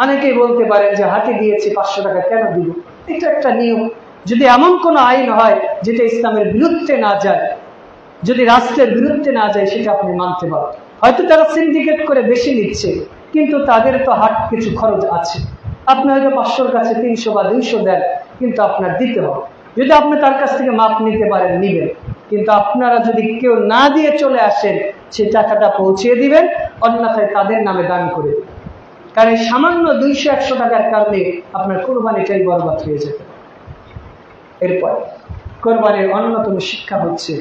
অনেকেই বলতে পারেন যে হাটে গিয়েছি 500 টাকা কেন দিব? এটা একটা নিয়ম। যদি এমন কোনো আইন হয় যেটা ইসলামের বিরুদ্ধে না যায়, যদি রাষ্ট্রের বিরুদ্ধে না যায়, সেটা আপনি মানতে পারেন। হয়তো তারা সিন্ডিকেট করে বেশি নিচ্ছে, কিন্তু তাদের তো হাট কিছু খরচ আছে। আপনি হয়তো 500-র কাছে 300 বা 200 দেন, কিন্তু আপনার দিতে হবে। যদি আপনি তার কাছ থেকে মাপ নিতে পারেন, নিবেন। কিন্তু আপনারা যদি কেউ না দিয়ে চলে আসেন, সেই টাকাটা পৌঁছিয়ে দিবেন, অন্যথায় তাদের নামে দান করে দিবেন। কারণ এই সামান্য 200-100 টাকার কারণে আপনার কোরবানিটাই বরবাদ হয়ে যেতে। এরপর কোরবানির অন্যতম শিক্ষা হচ্ছে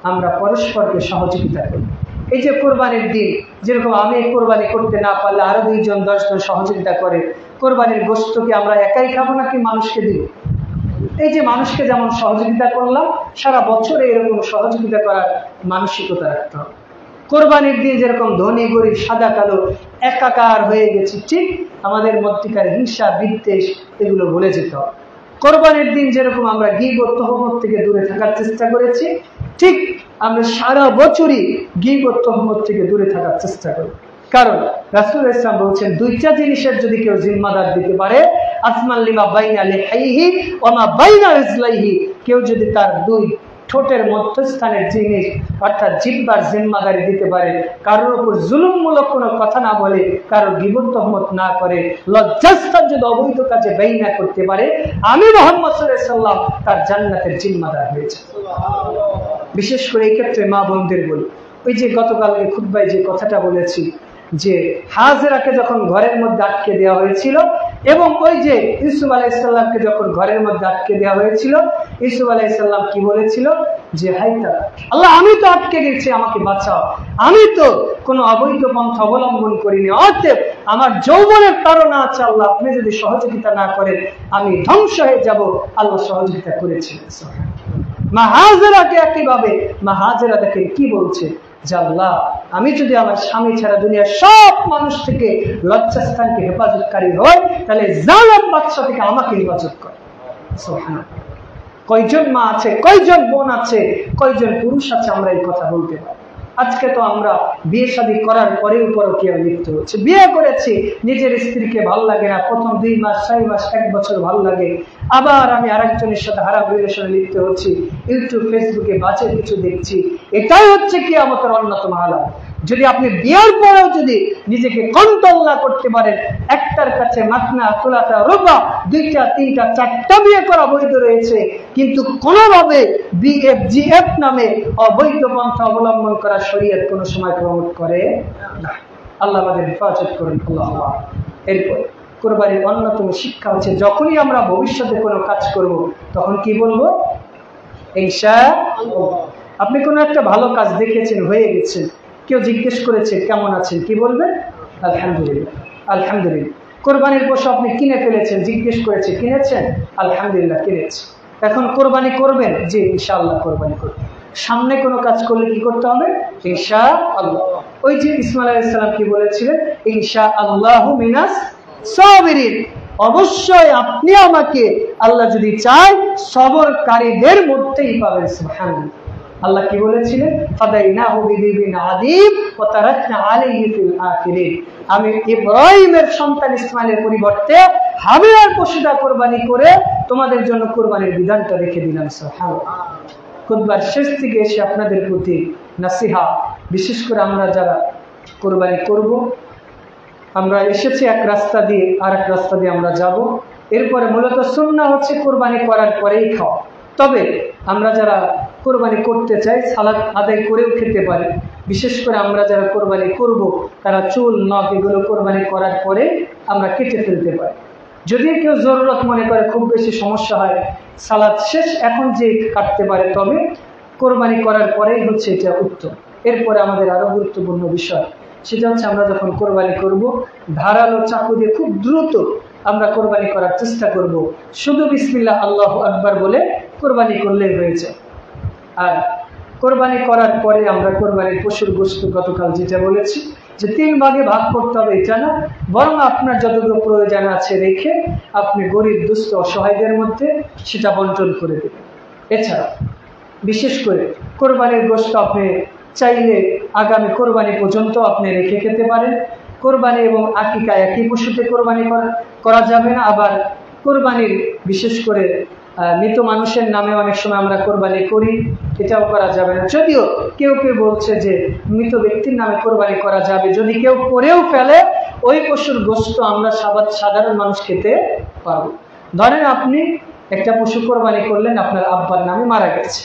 আমরা পরস্পরকে সহযোগিতা করি। এই যে কোরবানির দিন, যেরকম আমি কোরবানি করতে না পারলে আরো 2জন 10 জন সহযোগিতা করে, কোরবানির গোশতকে আমরা একাই খাবো নাকি মানুষকে দিব? এই যে মানুষকে যেমন সহযোগিতা করলাম, সারা বছরে এরকম সহযোগিতা করার মানসিকতা রাখতে হবে। কোরবানির দিন যেরকম ধনী গরিব সাদা কালো একাকার হয়ে গেছি, ঠিক আমাদের মধ্যকার হিংসা বিদ্বেষ এগুলো ভুলে যেতে হবে। কোরবানির দিন যেরকম আমরা গীবত তহমত থেকে দূরে থাকার চেষ্টা করেছি, ঠিক আমরা সারা বছরই গীবত তহমত থেকে দূরে থাকার চেষ্টা করি। কারণ রাসূল ইসলাম বলছেন 2টা জিনিসের যদি কেউ জিম্মাদার দিতে পারে, আসমান লিমা বাইনা লিহাইহি ওয়া মা বাইনা রিজলাইহি, কেউ যদি তার 2 ঠোঁটের মধ্যস্থানের জিনিস অর্থাৎ জিহ্বার জিম্মাদারি দিতে পারে, কারোর উপর জুলুমমূলক কোনো কথা না বলে, কারোর গীবত তহমত না করে, লজ্জাস্থান যদি অবৈধ কাজে ব্যয় না করতে পারে, আমি মুহাম্মদ সাল্লাল্লাহু আলাইহি ওয়াসাল্লাম তার জান্নাতের জিম্মাদার হয়েছে। বিশেষ করে এই ক্ষেত্রে মা বোনদের বলি, ওই যে গতকালকে খুতবায় যে কথাটা বলেছি যে হাজেরাকে যখন ঘরের মধ্যে আটকে দেওয়া হয়েছিল, এবং ওই যে ইউসুফ আলাইহিস সালামকে যখন ঘরের মধ্যে আটকে দেওয়া হয়েছিল, ইউসুফ আলাইহিস সালাম কি বলেছিল যে হাইতা আল্লাহ, আমি তো আটকে গেছি, আমাকে বাঁচাও, আমি তো কোনো অবৈধ পন্থা অবলম্বন করিনি, অতএব আমার যৌবনের তাড়না আছে, আল্লাহ আপনি যদি সহযোগিতা না করেন আমি ধ্বংস হয়ে যাব। আল্লাহ সহযোগিতা করেছিলেন। মা হাজেরাকে একইভাবে মা হাজেরা দেখেন কি বলছে যে আল্লাহ, আমি যদি আমার স্বামী ছাড়া দুনিয়ার সব মানুষ থেকে লজ্জাস্থানকে হেফাজতকারী হয়, তাহলে জালেম বাদশা থেকে আমাকে হেফাজত করে। সুবহানাল্লাহ। কয়জন মা আছে, কয়জন বোন আছে, কয়জন পুরুষ আছে আমরা এই কথা বলতে পারি? আজকে তো আমরা বিয়ে শাদী করার পরেও পরকীয়া লিপ্ত হচ্ছে। বিয়ে করেছি, নিজের স্ত্রীকে ভালো লাগে না, প্রথম 2 মাস 4 মাস 1 বছর ভালো লাগে, আবার আমি আরেকজনের সাথে হারাম রিলেশনে লিপ্ত হচ্ছি, ইউটিউব ফেসবুকে বাজে কিছু দেখছি। এটাই হচ্ছে কিয়ামতের অন্যতম আলামত। যদি আপনি বিয়ের পরেও যদি নিজেকে কন্ট্রোল না করতে পারেন, একটার কাছে মাকনা তোলাটা রোবা, 2টা 3টা 4টা বিয়ে করা বৈধ রয়েছে, কিন্তু কোনোভাবে বিএফজিএফ নামে অবৈধ পন্থা অবলম্বন করা শরীয়ত কোনো সময় প্রমোট করে না। আল্লাহ আমাদের হেফাজত করেন। আল্লাহ। এরপর কোরবানির অন্যতম শিক্ষা হচ্ছে যখনই আমরা ভবিষ্যতে কোনো কাজ করব তখন কি বলবো? ইনশাআল্লাহ। আপনি কোনো একটা ভালো কাজ দেখেছেন, হয়ে গেছেন, কেউ জিজ্ঞেস করেছে কেমন আছেন, কি বলবেন? আলহামদুলিল্লাহ। আলহামদুলিল্লাহ। কোরবানির পশু আপনি কিনে ফেলেছেন, জিজ্ঞেস করেছে কিনেছেন? আলহামদুলিল্লাহ কিনেছি। এখন কোরবানি করবেন? জি ইনশাআল্লাহ কোরবানি করবেন। সামনে কোনো কাজ করলে কি করতে হবে? ইনশাআল্লাহ। ওই যে ইসমাঈল আলাইহিস সালাম কি বলেছিলেন? ইনশাআল্লাহু মিনাস সাবিরিন, অবশ্যই আপনি আমাকে আল্লাহ যদি চায় সবরকারীদের মধ্যেই পাবেন। সুবহানাল্লাহ। আল্লাহ কি বলেছিলেন? ফাদাইনাহু বিদিবিন আযীম ওয়া তারাকনা আলাইহি ফিল আখিরিন, আমি ইব্রাহিমের সন্তান ইসমাঈলের পরিবর্তে হাবিলার পশুটা কোরবানি করে তোমাদের জন্য কোরবানির বিধানটা রেখে দিলাম। সুবহানাল্লাহ। খুতবার শেষ থেকে এসে আপনাদের প্রতি নসিহত, বিশেষ করে আমরা যারা কোরবানি করব, আমরা এসেছি এক রাস্তা দিয়ে, আর এক রাস্তা দিয়ে আমরা যাব। এরপরে মূলত সুন্নাহ হচ্ছে কোরবানি করার পরেই খাওয়া। তবে আমরা যারা কোরবানি করতে চাই সালাত আদায় করেও খেতে পারি। বিশেষ করে আমরা যারা কোরবানি করব তারা চুল নখ এগুলো কোরবানি করার পরে আমরা কেটে ফেলতে পারি। যদি কেউ জরুরত মনে করে, খুব বেশি সমস্যা হয়, সালাত শেষ এখন যে কাটতে পারে, তবে কোরবানি করার পরেই হচ্ছে এটা উত্তম। এরপরে আমাদের আরো গুরুত্বপূর্ণ বিষয়, সেটা হচ্ছে আমরা যখন কোরবানি করব ধারালো চাকু দিয়ে খুব দ্রুত আমরা কোরবানি করার চেষ্টা করব। শুধু বিসমিল্লাহ আল্লাহু আকবার বলে কোরবানি করলেই হয়েছে। আর কোরবানি করার পরে আমরা কোরবানির পশুর গোশত গতকাল যেটা বলেছি যে 3 ভাগে ভাগ করতে হবে, এটা না, বরং আপনার যতগুলো প্রয়োজন আছে রেখে আপনি গরিব দুস্থ অসহায়দের মধ্যে সেটা বন্টন করে দেবেন। এছাড়া বিশেষ করে কোরবানির গোশত আপনি চাইলে আগামী কোরবানি পর্যন্ত আপনি রেখে খেতে পারেন। কোরবানি এবং আকিকা একই পশুতে কোরবানি করা যাবে না। আবার কোরবানির বিশেষ করে মৃত মানুষের নামে অনেক সময় আমরা কোরবানি করি, এটাও করা যাবে না। যদিও কেউ কেউ বলছে যে মৃত ব্যক্তির নামে কোরবানি করা যাবে, যদি কেউ করেও ফেলে ওই পশুর গোশত আমরা সাধারণ মানুষ খেতে পারবো। ধরেন আপনি একটা পশু কোরবানি করলেন, আপনার আব্বার নামে মারা গেছে,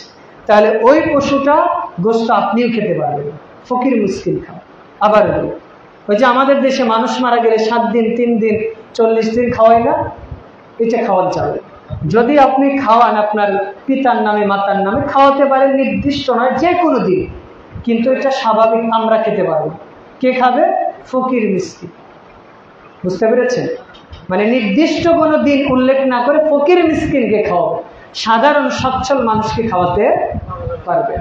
তাহলে ওই পশুটা গোশত আপনিও খেতে পারবেন, ফকির মিসকিন খান। আবার ওই যে আমাদের দেশে মানুষ মারা গেলে 7 দিন 3 দিন 40 দিন খাওয়াই না, এটা খাওয়ান যাবে। যদি আপনি খাওয়ান আপনার পিতার নামে মাতার নামে খাওয়াতে পারেন, নির্দিষ্ট নয়, যে কোনো দিন, কিন্তু এটা স্বাভাবিক আমরা খেতে পারবো। কে খাবে? ফকির মিসকিন। বুঝতে পেরেছেন? মানে নির্দিষ্ট কোনো দিন উল্লেখ না করে ফকির মিসকিনকে খাওয়াবে, সাধারণ সচ্ছল মানুষকে খাওয়াতে পারবে।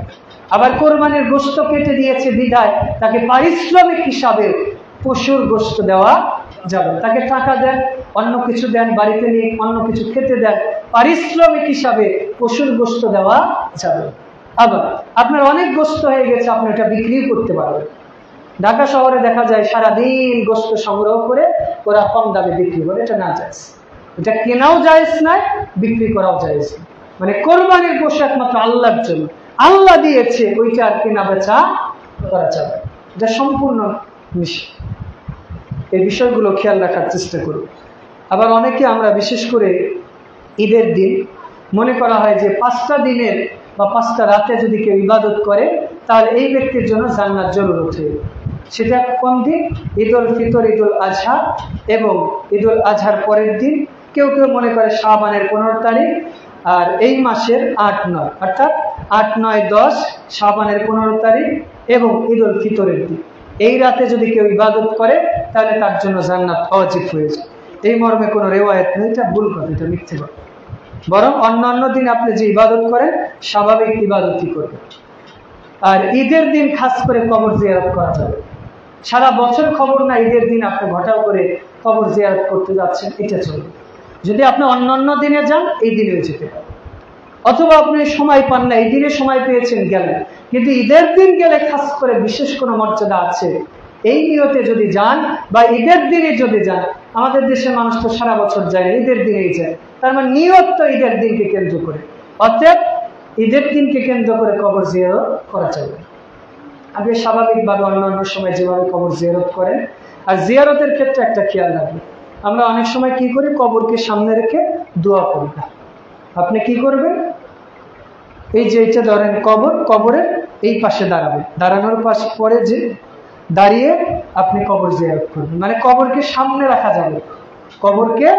আবার কোরবানির গোশত কেটে দিয়েছে বিধায় তাকে পারিশ্রমিক হিসাবে পশুর গোশত দেওয়া যাবে। তাকে টাকা দেন, অন্য কিছু দেন, বাড়িতে নিয়ে অন্য কিছু খেতে দেন, পারিশ্রমিক হিসাবে পশুর গোশত দেওয়া যাবে। আবার আপনার অনেক গোশত হয়ে গেছে, আপনি এটা বিক্রি করতে পারবেন। ঢাকা শহরে দেখা যায় সারাদিন গোশত সংগ্রহ করে ওরা কম দামে বিক্রি করে, এটা না জায়েজ। এটা কেনাও জায়েজ নয়, বিক্রি করাও জায়েজ নয়। মানে কোরবানির পশু একমাত্র আল্লাহর জন্য, আল্লাহ দিয়েছে, ওইটা আর কেনা বেচা করা যাবে, এটা সম্পূর্ণ নিষেধ। এই বিষয়গুলো খেয়াল রাখার চেষ্টা করব। আবার অনেকে আমরা বিশেষ করে ঈদের দিন মনে করা হয় যে 5টা দিনের বা 5টা রাতে যদি কেউ ইবাদত করে তাহলে এই ব্যক্তির জন্য জান্নাত জরুরত হয়ে। সেটা কোন দিন? ঈদুল ফিতর, ঈদুল আজহা এবং ঈদুল আজহার পরের দিন। কেউ কেউ মনে করে শাবানের 15 তারিখ আর এই মাসের 8-9, অর্থাৎ 8-9-10 শাবানের 15 তারিখ এবং ঈদুল ফিতরের দিন। এই রাতে যদি কেউ ইবাদত করে তাহলে তার জন্য জান্নাত ওয়াজিব হয়ে যায়। এই মর্মে কোনো রেওয়ায়েত নেই, এটা ভুল কথা, এটা মিথ্যে কথা। বরং অন্যান্য দিন আপনি যে ইবাদত করেন স্বাভাবিক ইবাদতই করবেন। আর ঈদের দিন খাস করে কবর জিয়ারত করা যাবে। সারা বছর খবর না, ঈদের দিন আপনি ঘটাও করে কবর জিয়ারত করতে যাচ্ছেন, এটা চলবে। যদি আপনি অন্যান্য দিনে যান এই দিনেও যেতে পারেন, অথবা আপনি সময় পান না, এই দিনে সময় পেয়েছেন গেলেন, কিন্তু ঈদের দিন গেলে খাস করে বিশেষ কোনো মর্যাদা আছে। এই নিয়তে যদি যান বা ঈদের দিনে যদি যান, আমাদের দেশের মানুষ তো সারা বছর যায় না, ঈদের দিনেই যায়, তার মানে নিয়ত তো ঈদের দিনকে কেন্দ্র করে। অতএব ঈদের দিনকে কেন্দ্র করে কবর জিয়ারত করা যাবে। আপনি স্বাভাবিকভাবে অন্যান্য সময় যেভাবে কবর জিয়ারত করেন। আর জিয়ারতের ক্ষেত্রে একটা খেয়াল রাখবেন, আমরা অনেক সময় কি করি, কবরকে সামনে রেখে দোয়া করি না। আপনি কি করবেন, এই যে এটা ধরেন কবর, কবরের এই পাশে দাঁড়াবেন, দাঁড়ানোর পাশে পরে যে দাঁড়িয়ে আপনি কবর জিয়ারত করবেন। মানে কবরকে সামনে রাখা যাবে, কবরকে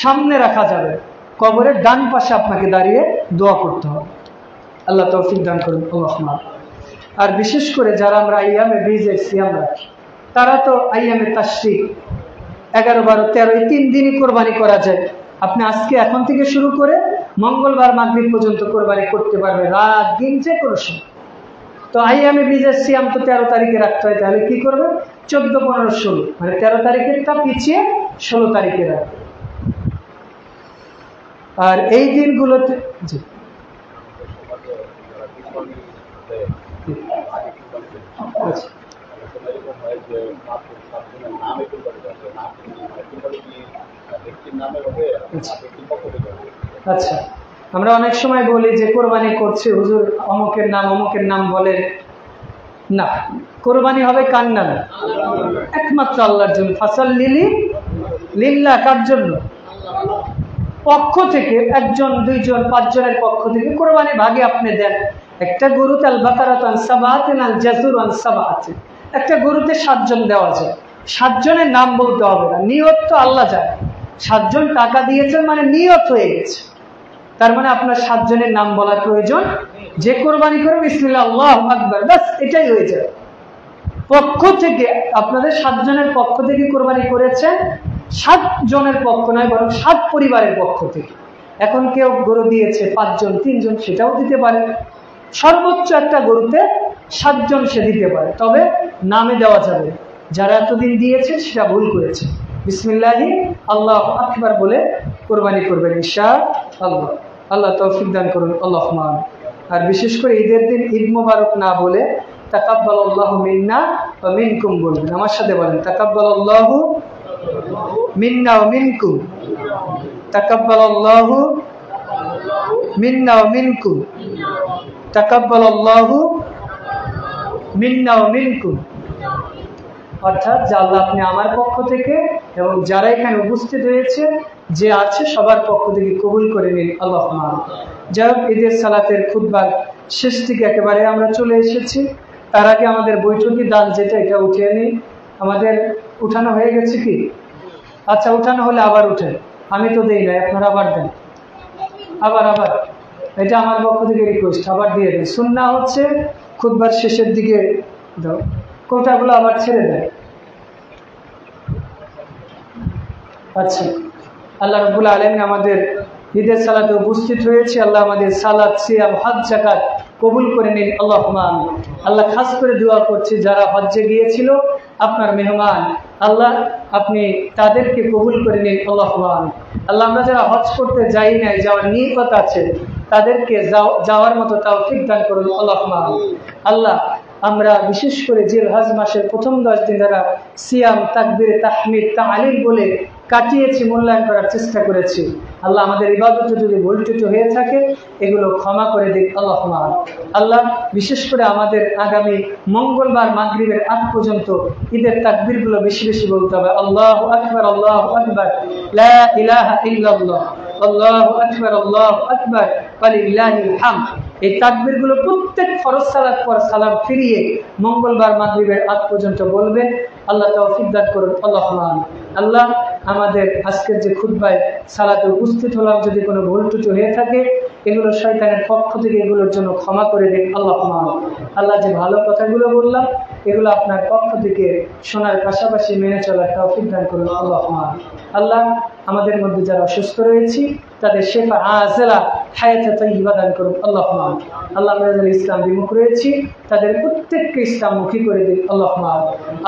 সামনে রাখা যাবে, কবরের ডান পাশে আপনাকে দাঁড়িয়ে দোয়া করতে হবে। আল্লাহ তৌফিক দান করুন। আল্লাহুম্মা। আর বিশেষ করে যারা আমরা আইয়ামে বীজের সিয়াম রাখি, তারা তো আইয়ামে তাশরিক 11, 12, 13 এই 3 দিনই কোরবানি করা যায়। আপনি আজকে এখন থেকে শুরু করে মঙ্গলবার মাগরিব পর্যন্ত কোরবানি করতে পারবে, রাত দিন যে কোনো সময়। তো আইয়ামে বীজের সিয়াম তো 13 তারিখে রাখতে হয়, তাহলে কি করবে? 14, 15, 16 মানে 13 তারিখেরটা পিছিয়ে 16 তারিখে রাখবে। আর এই দিনগুলোতে আচ্ছা, আমরা অনেক সময় বলি যে কোরবানি করছে হুজুর অমুকের নাম বলেন না। কোরবানি হবে কার নামে? একমাত্র আল্লাহর জন্য। ফাসাল্লি লিল্লাহ, কার জন্য? পক্ষ থেকে 1 জন 2 জন 5 জনের পক্ষ থেকে কোরবানি ভাগে আপনি দেন। একটা গরুতে আল বাকারাত আন সাবাতিন আল জাজুর আন সাবাতিন, একটা গরুতে 7 জন দেওয়া যায়। 7 জনের নাম বলতে হবে না, নিয়ত তো আল্লাহ জানে। 7 জন টাকা দিয়েছেন মানে নিয়ত হয়ে গেছে, তার মানে আপনার 7 জনের নাম বলার প্রয়োজন। যে কোরবানি করে বিসমিল্লাহ আল্লাহু আকবার, বাস এটাই হয়ে যায়। পক্ষ থেকে আপনাদের 7 জনের পক্ষ থেকে কোরবানি করেছেন, 7 জনের পক্ষ নয় বরং 7 পরিবারের পক্ষ থেকে। এখন কেউ গরু দিয়েছে 5 জন 3 জন, সেটাও দিতে পারে। সর্বোচ্চ একটা গরুতে 7 জন সে দিতে পারে, তবে নামে দেওয়া যাবে। যারা এতদিন দিয়েছে সেটা ভুল করেছে। বিসমিল্লাহি আল্লাহু আকবার বলে কোরবানি করবেন ইনশাআল্লাহ। আল্লাহ তৌফিক দান করুন। আল্লাহুম্মা। আর বিশেষ করে ঈদের দিন ঈদ মোবারক না বলে তাকাব্বালাল্লাহু মিন্না ওয়া মিনকুম বলবেন। আমার সাথে বলেন, তাকাব্বালাল্লাহু মিন্না ওয়া মিনকুম, তাকাব্বালাল্লাহু মিন্না ওয়া মিনকুম, তাকাব্বালাল্লাহু মিন্না ওয়া মিনকুম। অর্থাৎ যে আল্লাহ আপনি আমার পক্ষ থেকে এবং যারা এখানে উপস্থিত হয়েছে যে আছে সবার পক্ষ থেকে কবুল করে নিন। আল্লাহুম্মা। যাই হোক, ঈদের সালাতের খুতবার শেষ দিকে একেবারে আমরা চলে এসেছি। তার আগে আমাদের বৈঠকি দান যেটা, এটা উঠিয়ে নিই। আমাদের উঠানো হয়ে গেছে কি? আচ্ছা, উঠানো হলে আবার উঠে, আমি তো দেই না, আপনারা আবার দেন। আবার এটা আমার পক্ষ থেকে রিকোয়েস্ট, আবার দিয়ে দেন। সুন্নাহ হচ্ছে খুতবার শেষের দিকে দাও, কোটাগুলো আবার ছেড়ে দেয়। আচ্ছা, আল্লাহ রাব্বুল আলামিন আমাদের ঈদের সালাতে উপস্থিত হয়েছে। আল্লাহ আমাদের সালাত, সিয়াম, হজ, যাকাত কবুল করে নিন। আল্লাহুম্মা আমিন। আল্লাহ খাস করে দোয়া করছি যারা হজ্জে গিয়েছিল, আপনার মেহমান, আল্লাহ আপনি তাদেরকে কবুল করে নিন। আল্লাহুম্মা আমিন। আল্লাহ আমরা যারা হজ করতে যাই নাই, যাওয়ার নিয়ত আছে, তাদেরকে যাওয়ার মতো তৌফিক দান করুন। আল্লাহুম্মা আমিন। আল্লাহ আমরা বিশেষ করে জিলহজ মাসের প্রথম 10 দিন যারা সিয়াম, তাকবীর, তাহমিদ, তাহলিল বলে কাটিয়েছি, মূল্যায়ন করার চেষ্টা করেছি, আল্লাহ আমাদের ইবাদতে যদি ভুল ত্রুটি হয়ে থাকে এগুলো ক্ষমা করে দিন। আল্লাহুম্মা। আল্লাহ বিশেষ করে আমাদের আগামী মঙ্গলবার মাগরিবের আগ পর্যন্ত ঈদের তাকবীরগুলো বেশি বেশি বলতে হবে। আল্লাহু আকবার, আল্লাহু আকবার, লা ইলাহা ইল্লাল্লাহ, আল্লাহু আকবার, আল্লাহু আকবার, ওয়ালিল্লাহিল হামদ। এই তাকবীরগুলো প্রত্যেক ফরজ সালাত পর সালাম ফিরিয়ে মঙ্গলবার মাগরিবের আগ পর্যন্ত বলবেন। আল্লাহ তৌফিক দান করুন। আল্লাহুম্মা আমিন। আল্লাহ আমাদের আজকের যে খুতবায় সালাতে উপস্থিত হলাম, যদি কোনো ভুল ত্রুটি হয়ে থাকে এগুলো শয়তানের পক্ষ থেকে, এগুলোর জন্য ক্ষমা করে দিন। আল্লাহুম্মা আমিন। আল্লাহ যে ভালো কথাগুলো বললাম এগুলো আপনার পক্ষ থেকে শোনার পাশাপাশি মেনে চলার তৌফিক দান করুন। আল্লাহুম্মা আমিন। আল্লাহ আমাদের মধ্যে যারা অসুস্থ রয়েছি তাদের শেফা আজেলা হায়াতে তাইয়্যিবা দান করুন। আল্লাহুম্মা আমিন। আল্লাহ আমরা যারা ইসলাম বিমুখ রয়েছি তাদের প্রত্যেককে ইসলামমুখী করে দিন। আল্লাহুম্মা আমিন।